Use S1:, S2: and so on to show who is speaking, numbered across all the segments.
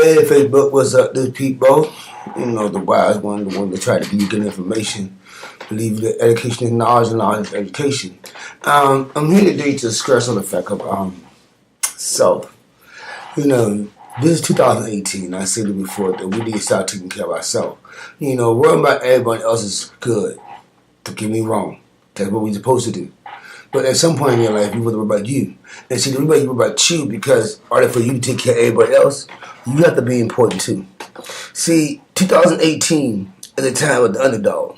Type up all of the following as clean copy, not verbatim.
S1: Hey, Facebook, what's up? This Petebow. You know, the wise one, the one that try to give you good information. Believe that education is knowledge and knowledge is education. I'm here today to stress on the fact of self. You know, this is 2018. I said it before that we need to start taking care of ourselves. You know, worrying about everybody else is good. Don't get me wrong. That's what we're supposed to do. But at some point in your life, you want to worry about you. And see, everybody worry about you because in order for you to take care of everybody else, you have to be important too. See, 2018 is a time of the underdog.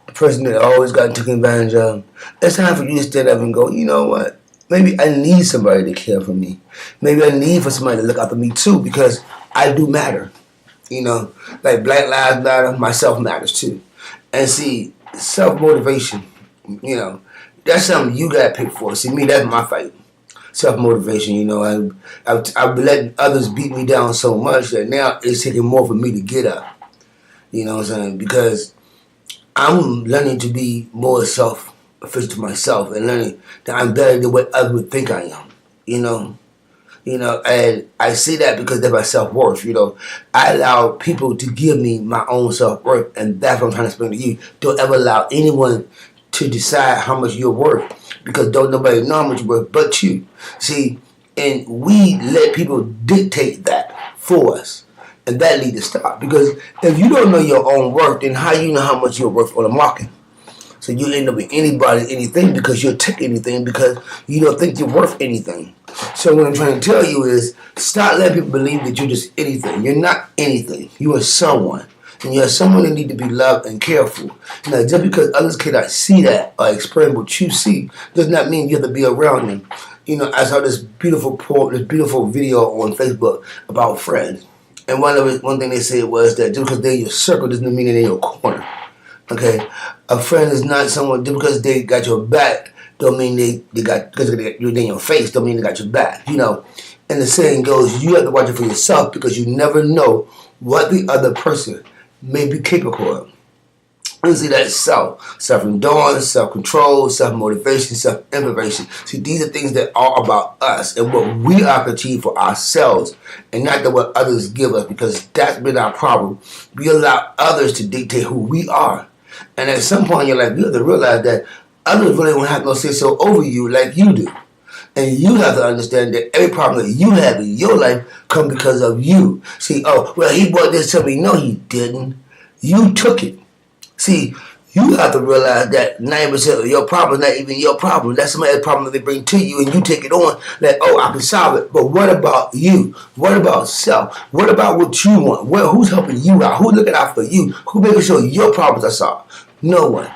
S1: The person that always got taken advantage of. It's time for you to stand up and go, you know what? Maybe I need somebody to care for me. Maybe I need for somebody to look out for me too because I do matter. You know, like Black Lives Matter, myself matters too. And see, self-motivation, you know, that's something you got to pick for. See, me, that's my fight. Self-motivation, you know. I've been letting others beat me down so much that now it's taking more for me to get up. You know what I'm saying? Because I'm learning to be more self-efficient to myself and learning that I'm better than what others would think I am. You know, and I see that because that's my self-worth. You know, I allow people to give me my own self-worth, and that's what I'm trying to explain to you. Don't ever allow anyone to decide how much you're worth because don't nobody know how much you're worth but you. See, and we let people dictate that for us, and that needs to stop because if you don't know your own worth, then how you know how much you're worth on the market? So you end up with anybody, anything because you'll take anything because you don't think you're worth anything. So what I'm trying to tell you is stop letting people believe that you're just anything. You're not anything. You are someone. And you're someone that need to be loved and cared for. Now, just because others cannot see that or experience what you see does not mean you have to be around them. You know, I saw this beautiful video on Facebook about friends. And one thing they said was that just because they're in your circle doesn't mean they're in your corner. Okay? A friend is not someone, just because they got your back, don't mean they got, because you're in your face, don't mean they got your back. You know, and the saying goes, you have to watch it for yourself because you never know what the other person may be capable of. And see, that's self-endurance, self-control, self-motivation, self-innovation. See, these are things that are about us and what we are to achieve for ourselves and not that what others give us because that's been our problem. We allow others to dictate who we are. And at some point in your life, you have to realize that others really won't have no say-so over you like you do. And you have to understand that every problem that you have in your life comes because of you. See, oh, well, he brought this to me. No, he didn't. You took it. See, you have to realize that 90% of your problem is not even your problem. That's somebody else's problem that they bring to you, and you take it on like, oh, I can solve it. But what about you? What about self? What about what you want? Who's helping you out? Who's looking out for you? Who's making sure your problems are solved? No one.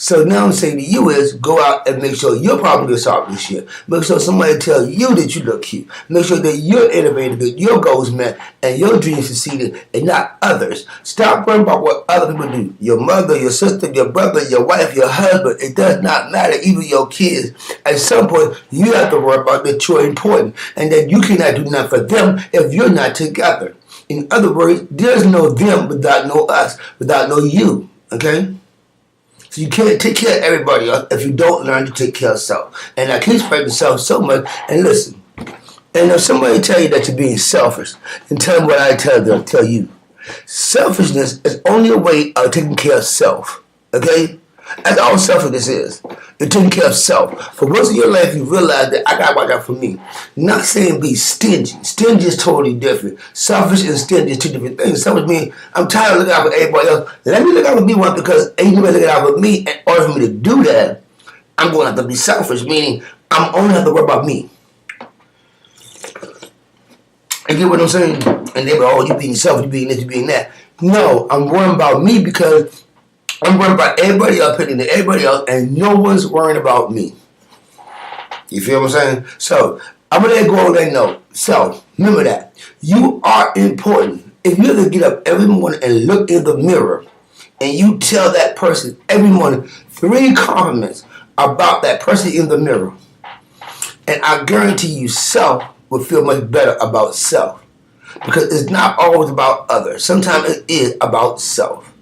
S1: So now I'm saying to you is go out and make sure your problem gets solved this year. Make sure somebody tells you that you look cute. Make sure that you're innovative, that your goals met, and your dreams succeeded, and not others. Stop worrying about what other people do. Your mother, your sister, your brother, your wife, your husband. It does not matter, even your kids. At some point, you have to worry about that you're important, and that you cannot do nothing for them if you're not together. In other words, there's no them without no us, without no you. Okay? So you can't take care of everybody else if you don't learn to take care of self. And I keep spreading self so much. And listen, and if somebody tell you that you're being selfish, then tell them what I tell you. Selfishness is only a way of taking care of self. Okay? That's all selfishness is. You're taking care of self. For once in your life, you realize that I got to watch out for me. Not saying be stingy. Stingy is totally different. Selfish and stingy is two different things. Selfish means I'm tired of looking out for everybody else. Let me look out for me once because ain't nobody looking out for me. In order for me to do that, I'm going to have to be selfish, meaning I'm only have to worry about me. You get what I'm saying? And they go, oh, you being selfish, you being this, you being that. No, I'm worrying about me because I'm worrying about everybody else, picking everybody else, and no one's worrying about me. You feel what I'm saying? So, I'm going to go on that note. So, remember that. You are important. If you have to get up every morning and look in the mirror, and you tell that person every morning 3 compliments about that person in the mirror, and I guarantee you self will feel much better about self. Because it's not always about others. Sometimes it is about self.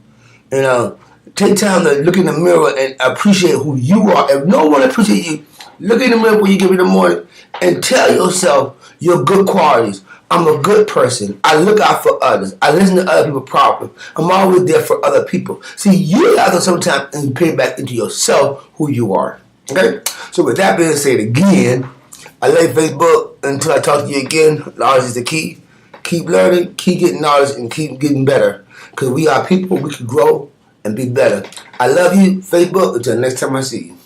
S1: You know, take time to look in the mirror and appreciate who you are. If no one appreciates you, look in the mirror when you get up in the morning and tell yourself your good qualities. I'm a good person. I look out for others. I listen to other people's problems. I'm always there for other people. See, you have to sometimes pay back into yourself who you are. Okay? So with that being said again, I love Facebook. Until I talk to you again, knowledge is the key. Keep learning, keep getting knowledge, and keep getting better. Because we are people, we can grow and be better. I love you, Facebook. Until next time I see you.